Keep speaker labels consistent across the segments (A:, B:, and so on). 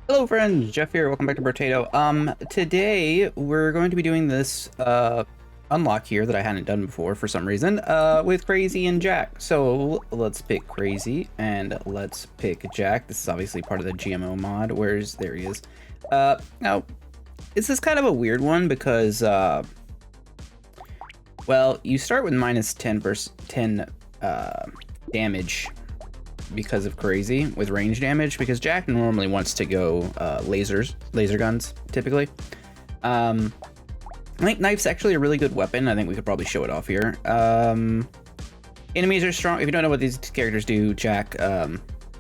A: Hello friends, Jeff here, welcome back to Brotato. Today we're going to be doing this, unlock here that I hadn't done before for some reason, with Crazy and Jack. So, let's pick Crazy, and let's pick Jack. This is obviously part of the GMO mod, there he is. Now, this is kind of a weird one because, well, you start with minus 10 damage because of Crazy with range damage, because Jack normally wants to go laser guns typically. I think knife's actually a really good weapon. I think we could probably show it off here. Enemies are strong. If you don't know what these characters do, Jack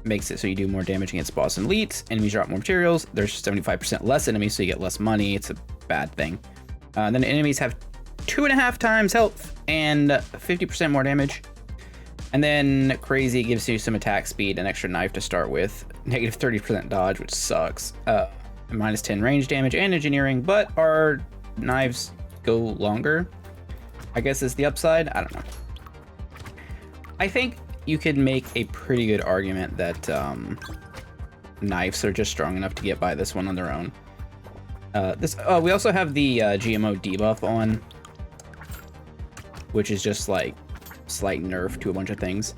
A: makes it so you do more damage against boss and elites. Enemies drop more materials. There's 75% less enemies, so you get less money. It's a bad thing. Then enemies have 2.5 times health and 50% more damage. And then Crazy gives you some attack speed and extra knife to start with. Negative 30% dodge, which sucks. Minus 10 range damage and engineering, but our knives go longer, I guess is the upside. I don't know. I think you could make a pretty good argument that knives are just strong enough to get by this one on their own. We also have the GMO debuff on, which is just like slight nerf to a bunch of things.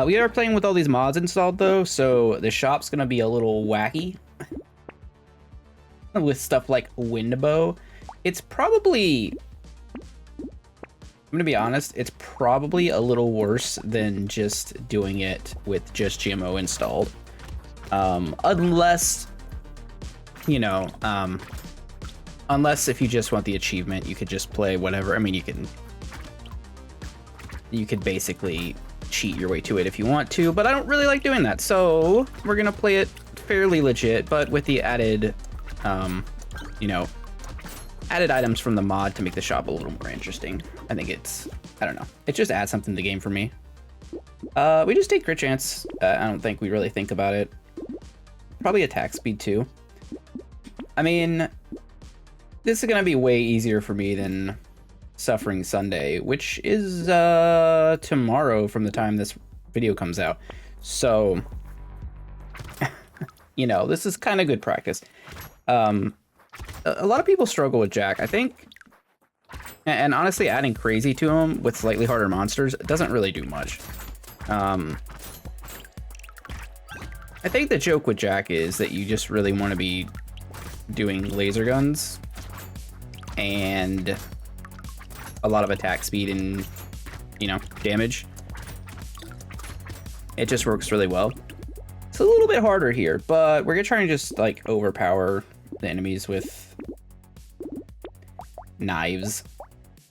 A: We are playing with all these mods installed though, so the shop's gonna be a little wacky with stuff like Windbow. It's probably, I'm gonna be honest, it's probably a little worse than just doing it with just GMO installed. Unless, you know, unless if you just want the achievement, you could just play whatever. I mean, you could basically cheat your way to it if you want to, but I don't really like doing that. So we're gonna play it fairly legit, but with the added, you know, added items from the mod to make the shop a little more interesting. I think I don't know. It just adds something to the game for me. We just take crit chance. I don't think we really think about it. Probably attack speed too. I mean, this is gonna be way easier for me than Suffering Sunday, which is tomorrow from the time this video comes out. So, you know, this is kind of good practice. A lot of people struggle with Jack, I think, and honestly adding Crazy to him with slightly harder monsters doesn't really do much. I think the joke with Jack is that you just really want to be doing laser guns and a lot of attack speed and, you know, damage. It just works really well. It's a little bit harder here, but we're gonna try and just like overpower the enemies with knives.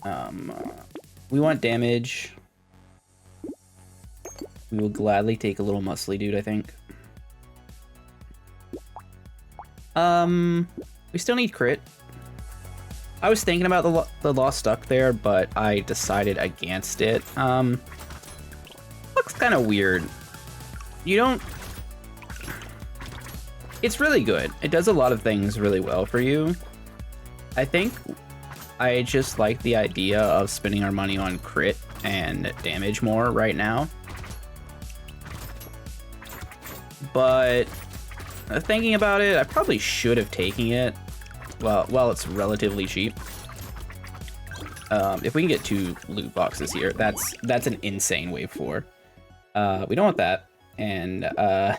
A: We want damage. We will gladly take a little muscly dude, I think. We still need crit. I was thinking about the Lost Duck there, but I decided against it. Looks kind of weird. You don't... It's really good. It does a lot of things really well for you. I think I just like the idea of spending our money on crit and damage more right now. But thinking about it, I probably should have taken it. Well, while it's relatively cheap. If we can get 2 loot boxes here, that's an insane wave 4. We don't want that, and I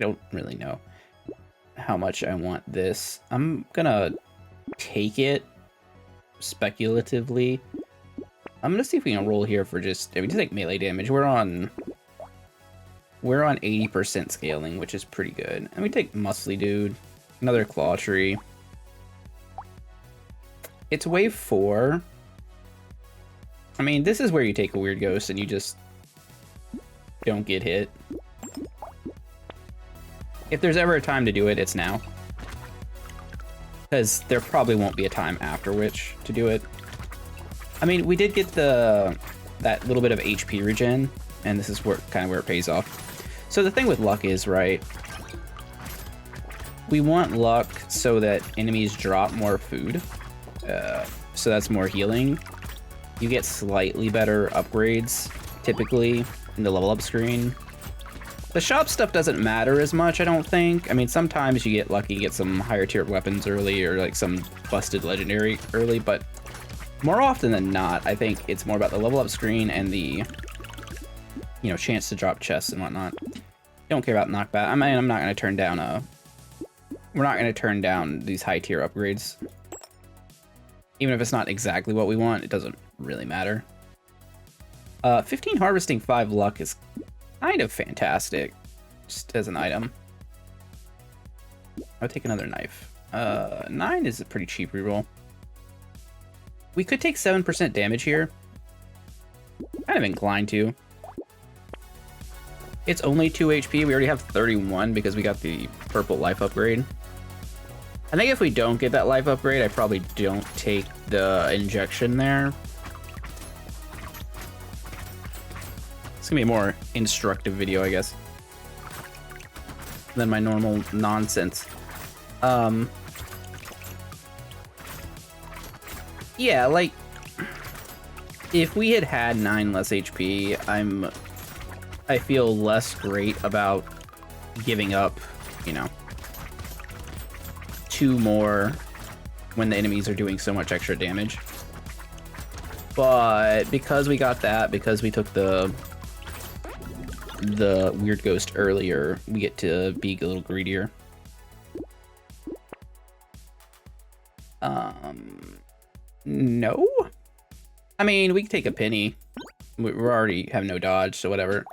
A: don't really know how much I want this. I'm gonna take it speculatively. I'm gonna see if we can roll here for just take melee damage. We're on 80% scaling, which is pretty good. And we take muscly dude, another claw tree. It's wave 4. I mean, this is where you take a weird ghost and you just don't get hit. If there's ever a time to do it, it's now. Because there probably won't be a time after which to do it. I mean, we did get that little bit of HP regen, and this is kind of where it pays off. So the thing with luck is, right, we want luck so that enemies drop more food. So that's more healing. You get slightly better upgrades, typically, in the level up screen. The shop stuff doesn't matter as much, I don't think. I mean, sometimes you get lucky, get some higher tier weapons early or like some busted legendary early, but more often than not, I think it's more about the level up screen and the, you know, chance to drop chests and whatnot. Don't care about knockback. I mean, I'm not going to turn down we're not going to turn down these high tier upgrades. Even if it's not exactly what we want, it doesn't really matter. 15 harvesting, 5 luck is kind of fantastic, just as an item. I'll take another knife. 9 is a pretty cheap reroll. We could take 7% damage here. Kind of inclined to. It's only 2 HP. We already have 31 because we got the purple life upgrade. I think if we don't get that life upgrade, I probably don't take the injection there. It's gonna be a more instructive video, I guess, than my normal nonsense. Yeah, like, if we had had 9 less HP, I feel less great about giving up, you know, 2 more when the enemies are doing so much extra damage. But because we got that, because we took the weird ghost earlier, we get to be a little greedier. No? I mean, we can take a penny. We already have no dodge, so whatever.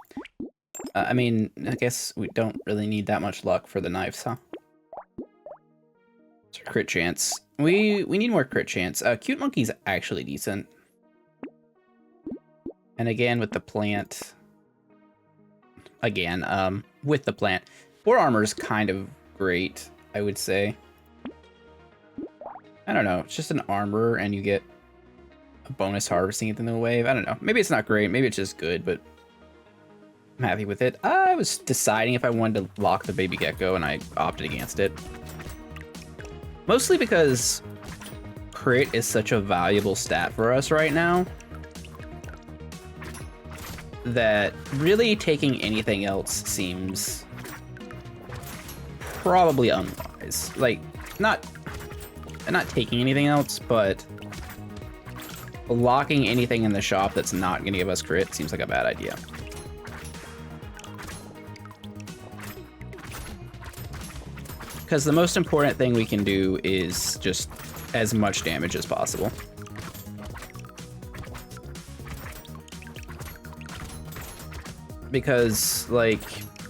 A: I mean, I guess we don't really need that much luck for the knives, huh? It's a crit chance. We need more crit chance. Cute monkey's actually decent. And again, with the plant... Again, with the plant. 4 armor is kind of great, I would say. I don't know, it's just an armor and you get a bonus harvesting at the end of the wave. I don't know, maybe it's not great, maybe it's just good, but I'm happy with it. I was deciding if I wanted to lock the baby gecko and I opted against it. Mostly because crit is such a valuable stat for us right now that really taking anything else seems probably unwise. Like, not taking anything else, but locking anything in the shop that's not going to give us crit seems like a bad idea. Because the most important thing we can do is just as much damage as possible. Because, like,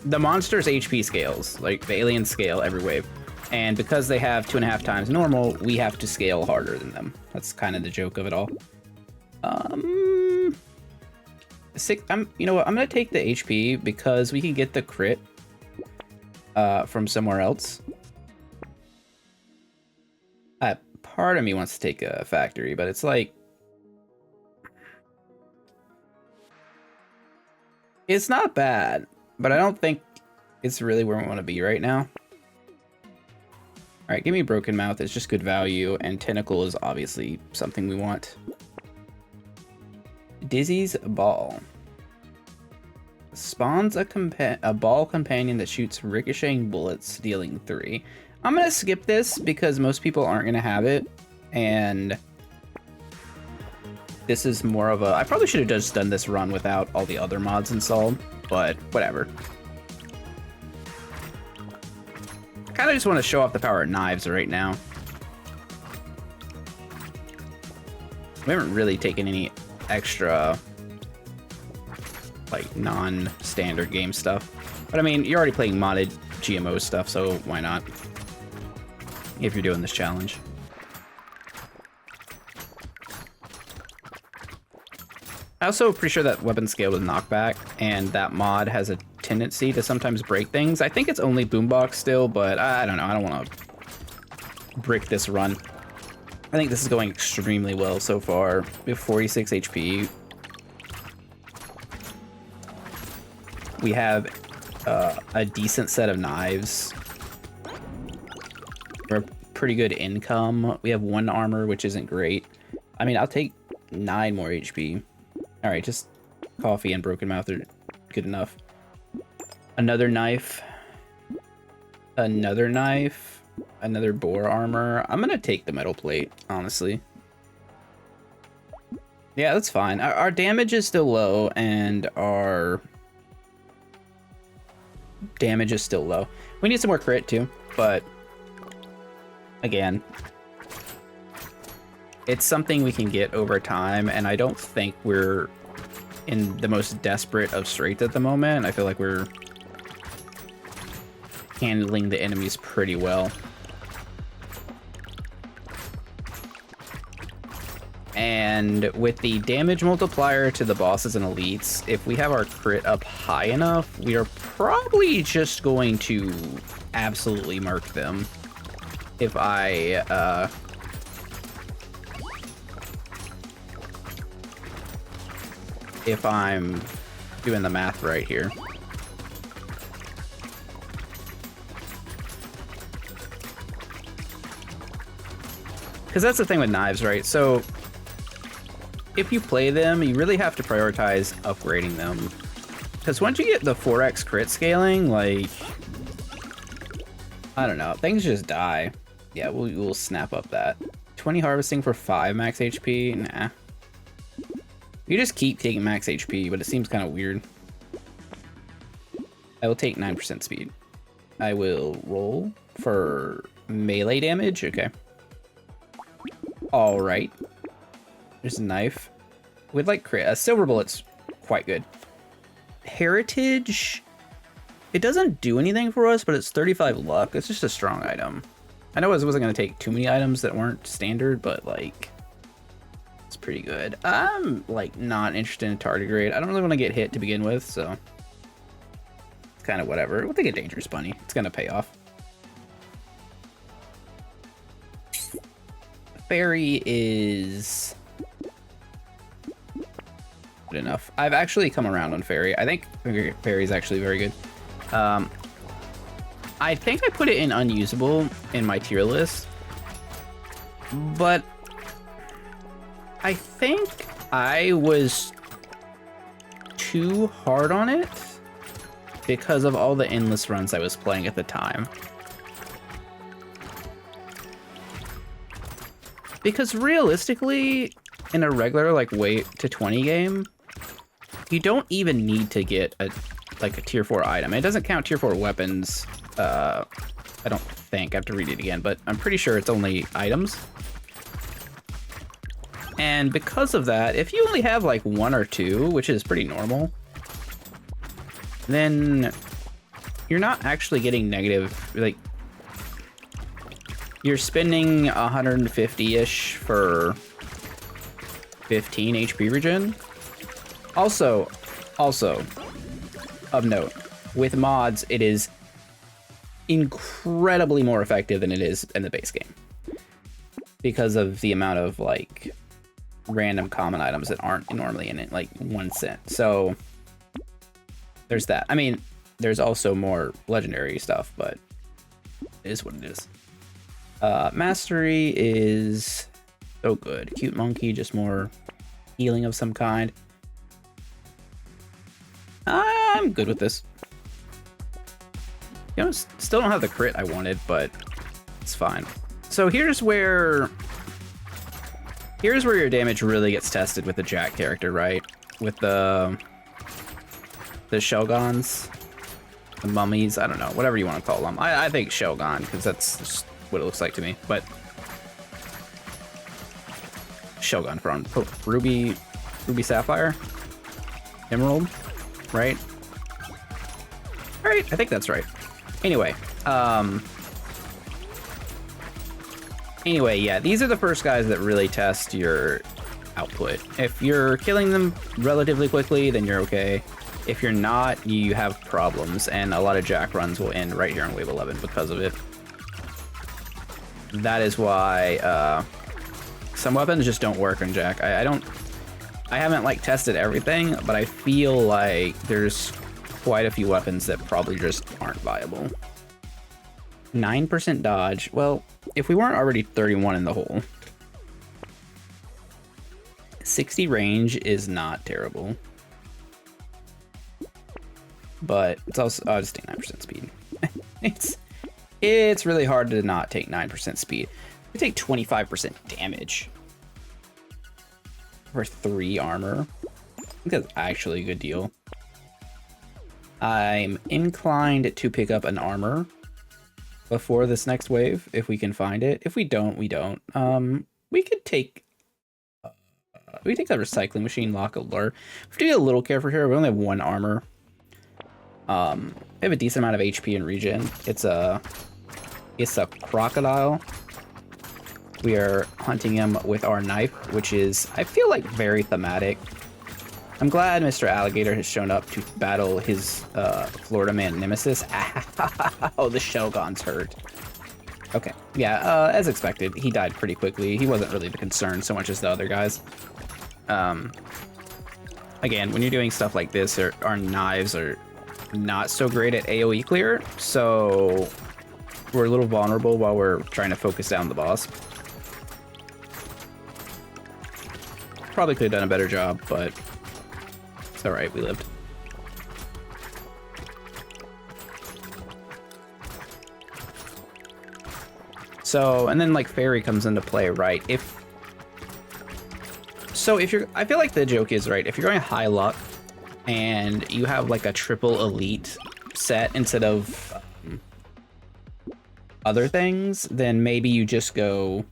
A: the monster's HP scales, like, the aliens scale every wave. And because they have 2.5 times normal, we have to scale harder than them. That's kind of the joke of it all. You know what? I'm gonna take the HP because we can get the crit from somewhere else. Part of me wants to take a factory, but it's like, it's not bad, but I don't think it's really where we want to be right now. All right, give me Broken Mouth. It's just good value, and Tentacle is obviously something we want. Dizzy's Ball. Spawns a ball companion that shoots ricocheting bullets, dealing 3. I'm gonna skip this because most people aren't gonna have it, and this is more of a... I probably should have just done this run without all the other mods installed, but whatever. Kind of just want to show off the power of knives right now. We haven't really taken any extra, like, non-standard game stuff. But I mean, you're already playing modded GMO stuff, so why not? If you're doing this challenge. I also pretty sure that weapon scale with knockback, and that mod has a tendency to sometimes break things. I think it's only boombox still, but I don't know. I don't want to brick this run. I think this is going extremely well so far. We have 46 HP. We have a decent set of knives. We're a pretty good income. We have 1 armor, which isn't great. I mean, I'll take 9 more HP. All right, just coffee and Broken Mouth are good enough. Another knife. Another knife. Another boar armor. I'm gonna take the metal plate, honestly. Yeah, that's fine. Our damage is still low, and our damage is still low. We need some more crit, too, but again, it's something we can get over time, and I don't think we're in the most desperate of straits at the moment. I feel like we're handling the enemies pretty well. And with the damage multiplier to the bosses and elites, if we have our crit up high enough, we are probably just going to absolutely murk them. If I'm doing the math right here. Because that's the thing with knives, right? So if you play them, you really have to prioritize upgrading them. Because once you get the 4x crit scaling, like, I don't know, things just die. Yeah, we'll snap up that. 20 harvesting for 5 max HP? Nah. You just keep taking max HP, but it seems kind of weird. I will take 9% speed. I will roll for melee damage. Okay. All right. There's a knife. We'd like crit. A silver bullet's quite good. Heritage. It doesn't do anything for us, but it's 35 luck. It's just a strong item. I know I wasn't going to take too many items that weren't standard, but like, it's pretty good. I'm like not interested in tardigrade. I don't really want to get hit to begin with, so it's kind of whatever. We'll take a dangerous bunny. It's going to pay off. Fairy is good enough. I've actually come around on Fairy. I think Fairy is actually very good. I think I put it in unusable in my tier list, but I think I was too hard on it because of all the endless runs I was playing at the time. Because realistically, in a regular like wait to 20 game, you don't even need to get a tier 4 item. It doesn't count tier 4 weapons. I don't think. I have to read it again, but I'm pretty sure it's only items. And because of that, if you only have like 1 or 2, which is pretty normal, then you're not actually getting negative, like, you're spending 150-ish for 15 HP regen. Also, of note, with mods, it is incredibly more effective than it is in the base game. Because of the amount of, like, random common items that aren't normally in it, like 1 cent. So, there's that. I mean, there's also more legendary stuff, but it is what it is. Mastery is so good. Cute monkey, just more healing of some kind. I'm good with this. You know, still don't have the crit I wanted, but it's fine. So here's where your damage really gets tested with the Jack character, right? With the Shoguns, the mummies, I don't know, whatever you want to call them. I think Shogun, because that's just what it looks like to me, but Shogun from Ruby Sapphire, Emerald, right? All right, I think that's right. Anyway, yeah, these are the first guys that really test your output. If you're killing them relatively quickly, then you're okay. If you're not, you have problems, and a lot of Jack runs will end right here on wave 11 because of it. That is why some weapons just don't work on Jack. I haven't like tested everything, but I feel like there's quite a few weapons that probably just aren't viable. 9% dodge. Well, if we weren't already 31 in the hole. 60 range is not terrible. but it's also, I'll just take 9% speed. It's really hard to not take 9% speed. We take 25% damage for 3 armor. I think that's actually a good deal. I'm inclined to pick up an armor before this next wave, if we can find it. If we don't, we don't. We could take a recycling machine, lock a lure. We have to be a little careful here. We only have 1 armor. We have a decent amount of HP and regen. It's a crocodile. We are hunting him with our knife, which is, I feel like, very thematic. I'm glad Mr. Alligator has shown up to battle his Florida man nemesis. Oh, the Shelgon's hurt. Okay, yeah, as expected, he died pretty quickly. He wasn't really the concern so much as the other guys. Again, when you're doing stuff like this, our knives are not so great at AoE clear, so we're a little vulnerable while we're trying to focus down the boss. Probably could have done a better job, but it's alright, we lived. So, and then like fairy comes into play, right? I feel like the joke is, right, if you're going high luck and you have like a triple elite set instead of other things, then maybe you just go,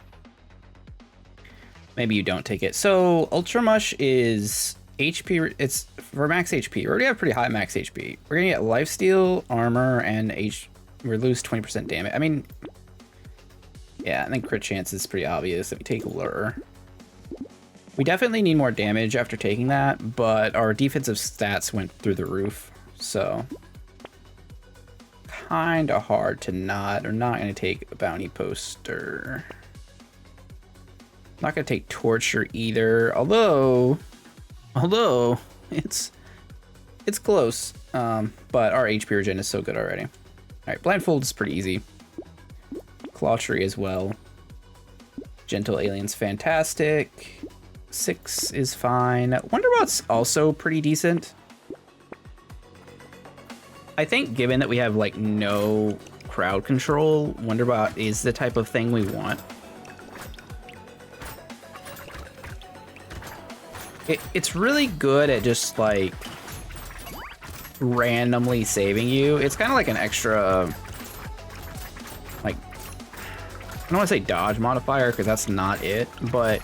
A: maybe you don't take it. So Ultra Mush is HP, it's for max HP. We already have pretty high max HP. We're gonna get lifesteal, armor, and we lose 20% damage. I mean, yeah, I think crit chance is pretty obvious if we take lure. We definitely need more damage after taking that, but our defensive stats went through the roof, so kinda hard to not, or not gonna take a bounty poster. Not gonna take torture either, although it's close. But our HP regen is so good already. All right, blindfold is pretty easy. Claw tree as well. Gentle alien's fantastic. 6 is fine. Wonderbout's also pretty decent. I think given that we have like no crowd control, Wonderbout is the type of thing we want. It's really good at just like randomly saving you. It's kind of like an extra, like, I don't want to say dodge modifier because that's not it, but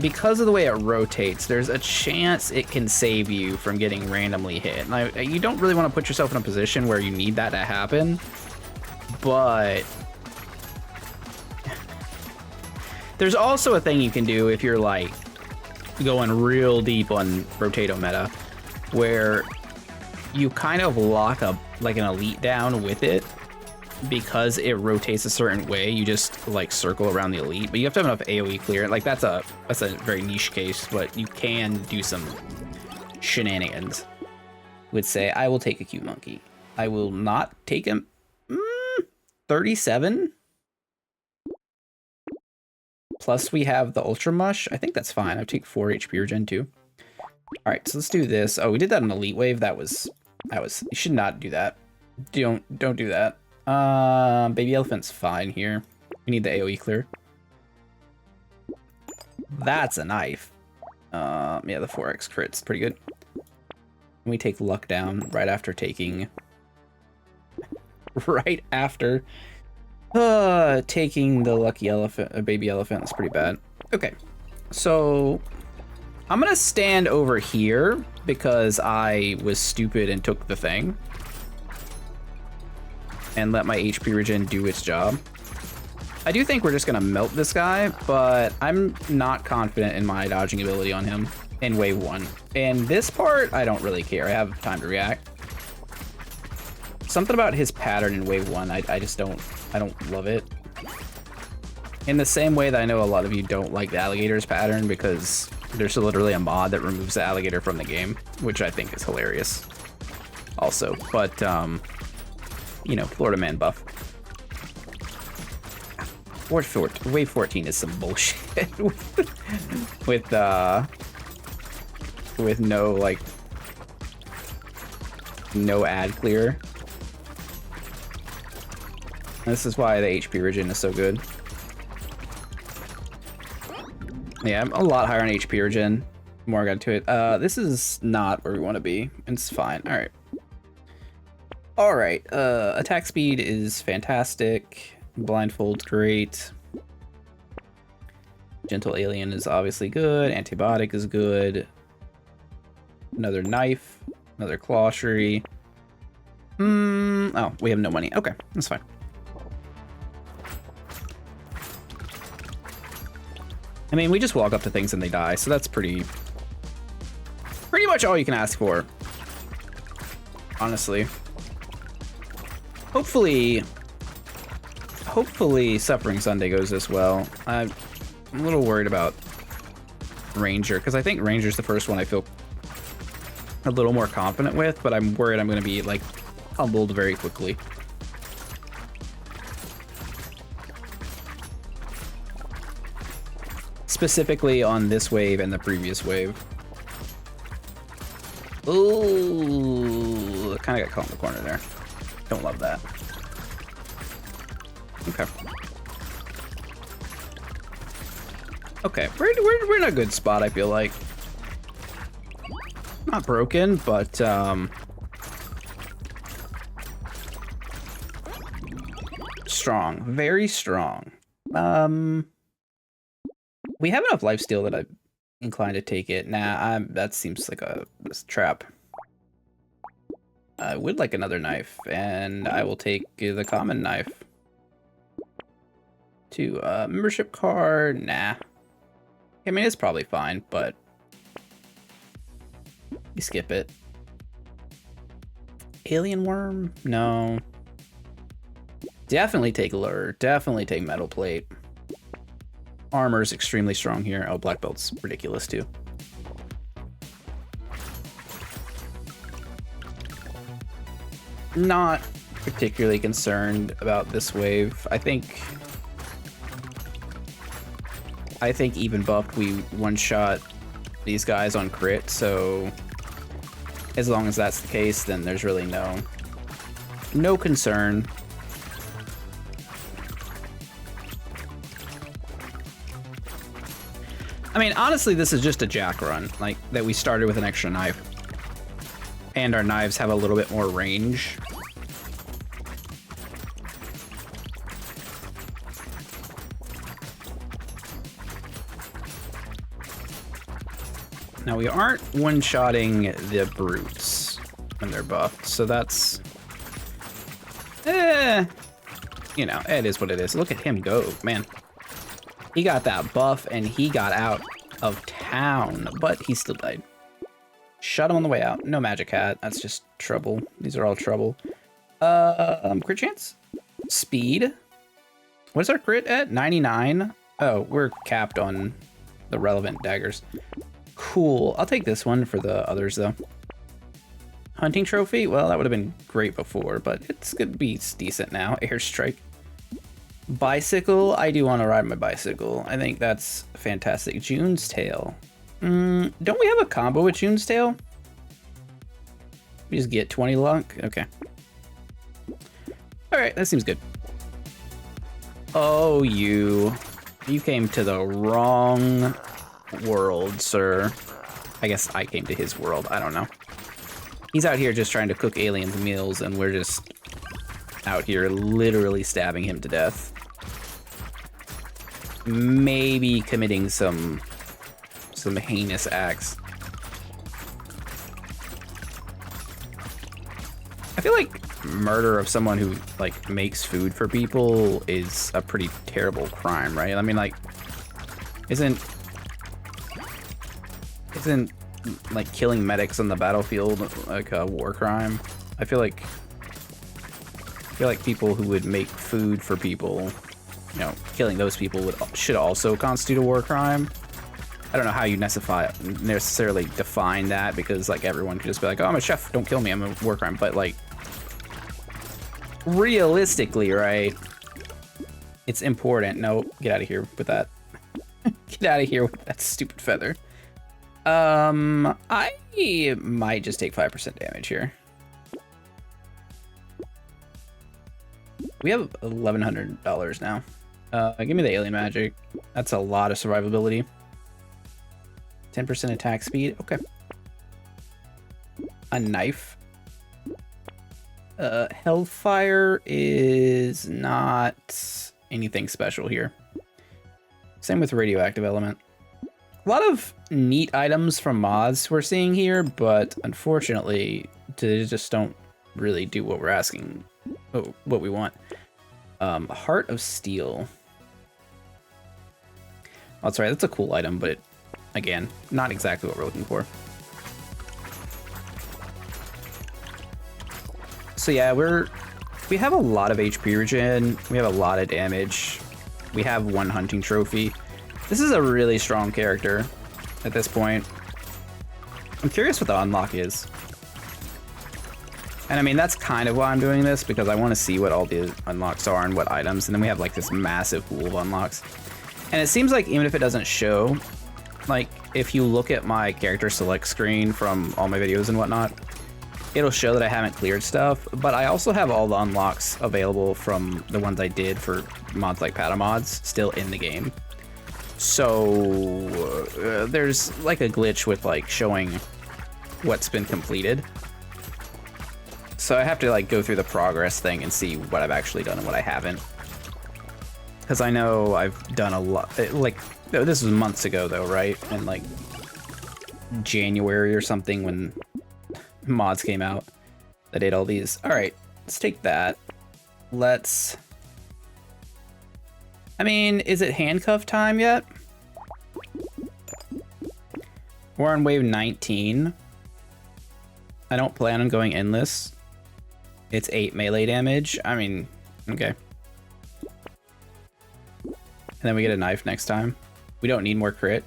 A: because of the way it rotates, there's a chance it can save you from getting randomly hit. Now, you don't really want to put yourself in a position where you need that to happen, but there's also a thing you can do if you're like going real deep on Brotato meta, where you kind of lock up like an elite down with it. Because it rotates a certain way, you just like circle around the elite, but you have to have enough AoE clear. Like that's a very niche case, but you can do some shenanigans. Would say I will take a cute monkey. I will not take him. 37. Plus we have the Ultra Mush. I think that's fine. I'll take 4 HP regen too. All right, so let's do this. Oh, we did that in Elite Wave. That was. You should not do that. Don't do that. Baby elephant's fine here. We need the AoE clear. That's a knife. Yeah, the 4x crit's pretty good. And we take luck down right after taking. Right after taking the lucky elephant, baby elephant. That's pretty bad. Okay, so I'm gonna stand over here because I was stupid and took the thing. And let my HP regen do its job. I do think we're just gonna melt this guy, but I'm not confident in my dodging ability on him in wave 1. And this part, I don't really care. I have time to react. Something about his pattern in wave 1, I don't love it. In the same way that I know a lot of you don't like the alligator's pattern because there's literally a mod that removes the alligator from the game, which I think is hilarious also. But, you know, Florida man buff. Wave 14 is some bullshit with no like no ad clear. This is why the HP regen is so good. Yeah, I'm a lot higher on HP regen. The more I got to it. This is not where we want to be. It's fine. All right. All right. Attack speed is fantastic. Blindfold, great. Gentle alien is obviously good. Antibiotic is good. Another knife. Another clawshery. Oh, we have no money. Okay, that's fine. I mean, we just walk up to things and they die, so that's pretty much all you can ask for. Honestly. Hopefully Suffering Sunday goes this well. I'm a little worried about Ranger, because I think Ranger's the first one I feel a little more confident with, but I'm worried I'm going to be, like, humbled very quickly. Specifically on this wave and the previous wave. Ooh, kind of got caught in the corner there. Don't love that. Okay. Okay, we're in a good spot, I feel like. Not broken, but strong, very strong. We have enough lifesteal that I'm inclined to take it. Nah, that seems like a trap. I would like another knife, and I will take the common knife. Membership card, nah. I mean, it's probably fine, but you skip it. Alien worm? No. Definitely take lure. Definitely take metal plate. Armor is extremely strong here. Oh, black belt's ridiculous too. Not particularly concerned about this wave. I think even buffed, we one-shot these guys on crit, so as long as that's the case, then there's really no concern. I mean, honestly, this is just a jack run, like, that we started with an extra knife. And our knives have a little bit more range. Now, we aren't one-shotting the brutes when they're buffed, so that's... you know, it is what it is. Look at him go, man. He got that buff, and he got out of town, but he still died. Shut him on the way out. No magic hat. That's just trouble. These are all trouble. Crit chance? Speed? What's our crit at? 99? Oh, we're capped on the relevant daggers. Cool. I'll take this one for the others, though. Hunting trophy? Well, that would have been great before, but it's gonna be decent now. Airstrike. Bicycle? I do want to ride my bicycle. I think that's fantastic. June's Tail. Don't we have a combo with June's Tail? We just get 20 luck? Okay. Alright, that seems good. Oh, you came to the wrong world, sir. I guess I came to his world. I don't know. He's out here just trying to cook aliens meals, and we're just out here literally stabbing him to death. Maybe committing some heinous acts. I feel like murder of someone who, like, makes food for people is a pretty terrible crime, right? I mean, like, isn't like killing medics on the battlefield like a war crime? I feel like people who would make food for people, you know, killing those people should also constitute a war crime. I don't know how you necessarily define that, because, like, everyone could just be like, oh, I'm a chef, don't kill me, I'm a war crime. But, like, realistically, right, it's important. No, get out of here with that. Get out of here with that stupid feather. I might just take 5% damage here. We have $1,100 now. Give me the alien magic. That's a lot of survivability. 10% attack speed. Okay. A knife. Hellfire is not anything special here. Same with radioactive element. A lot of neat items from mods we're seeing here, but unfortunately, they just don't really do what we're asking, what we want. Heart of Steel. Oh, that's right, that's a cool item, but again, not exactly what we're looking for. So yeah, we have a lot of HP regen, we have a lot of damage, we have 1 hunting trophy. This is a really strong character at this point. I'm curious what the unlock is. And I mean, that's kind of why I'm doing this, because I want to see what all the unlocks are and what items, and then we have like this massive pool of unlocks. And it seems like even if it doesn't show, like if you look at my character select screen from all my videos and whatnot, it'll show that I haven't cleared stuff, but I also have all the unlocks available from the ones I did for mods like Patamods still in the game. So there's like a glitch with like showing what's been completed. So I have to like go through the progress thing and see what I've actually done and what I haven't. Because I know I've done a lot, like, this was months ago though, right? In like January or something when mods came out that did all these. All right, let's take that. Let's, I mean, is it handcuff time yet? We're on wave 19. I don't plan on going endless. It's 8 melee damage. I mean, okay. And then we get a knife next time. We don't need more crit.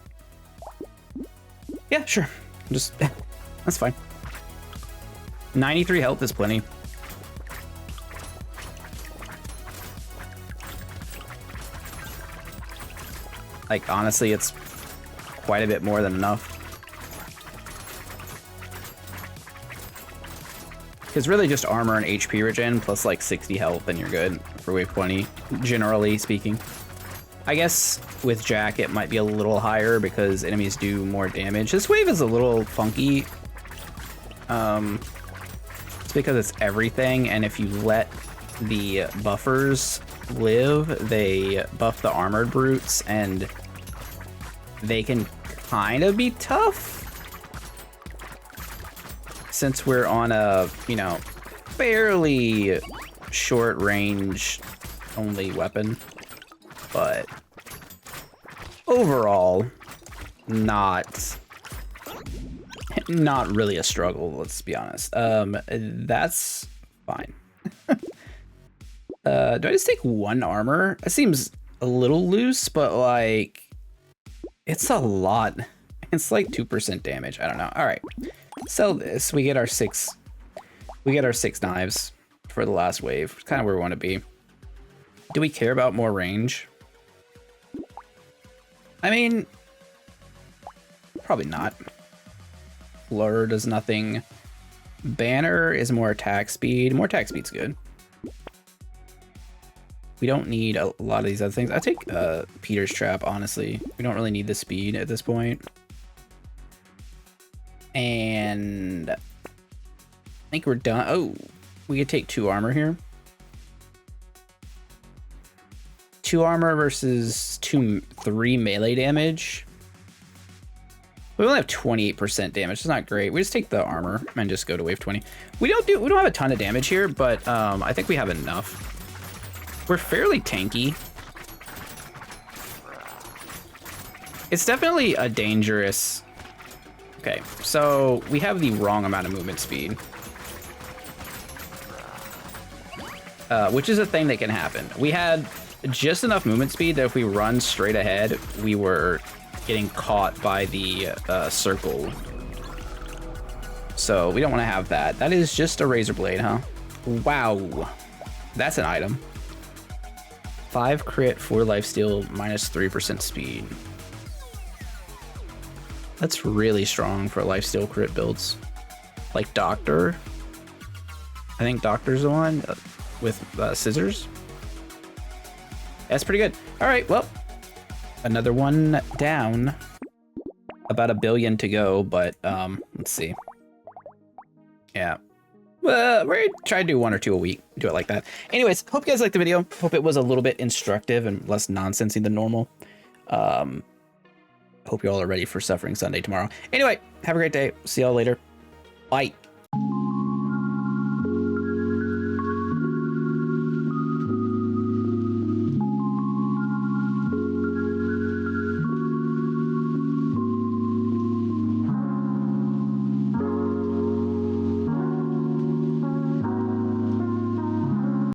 A: Yeah, sure. Just, that's fine. 93 health is plenty. Like, honestly, it's quite a bit more than enough. Because really just armor and HP regen plus like 60 health and you're good for wave 20, generally speaking. I guess with Jack it might be a little higher because enemies do more damage. This wave is a little funky. It's because it's everything, and if you let the buffers live, they buff the armored brutes, and they can kind of be tough. Since we're on a, you know, fairly short range only weapon, but overall, not really a struggle, let's be honest. That's fine. Do I just take 1 armor? It seems a little loose, but like, it's a lot. It's like 2% damage. I don't know. All right, sell this. We get our 6 knives for the last wave. Kind of where we want to be. Do we care about more range? I mean, probably not. Blur does nothing. Banner is more attack speed. More attack speed's good. We don't need a lot of these other things. I take Peter's Trap, honestly. We don't really need the speed at this point. And I think we're done. Oh, we could take 2 armor here. 2 armor versus 3 melee damage. We only have 28% damage. It's not great. We just take the armor and just go to wave 20. We don't have a ton of damage here, but I think we have enough. We're fairly tanky. It's definitely a dangerous. Okay, so we have the wrong amount of movement speed, which is a thing that can happen. We had just enough movement speed that if we run straight ahead, we were getting caught by the circle. So we don't want to have that. That is just a razor blade, huh? Wow, that's an item. 5 crit, 4 lifesteal, minus 3% speed. That's really strong for lifesteal crit builds. Like Doctor. I think Doctor's the one with scissors. That's pretty good. All right, well, another one down. About 1 billion to go, but let's see. Yeah. Well, we're trying to do 1 or 2 a week. Do it like that. Anyways, hope you guys liked the video. Hope it was a little bit instructive and less nonsensy than normal. Hope you all are ready for Suffering Sunday tomorrow. Anyway, have a great day. See y'all later. Bye.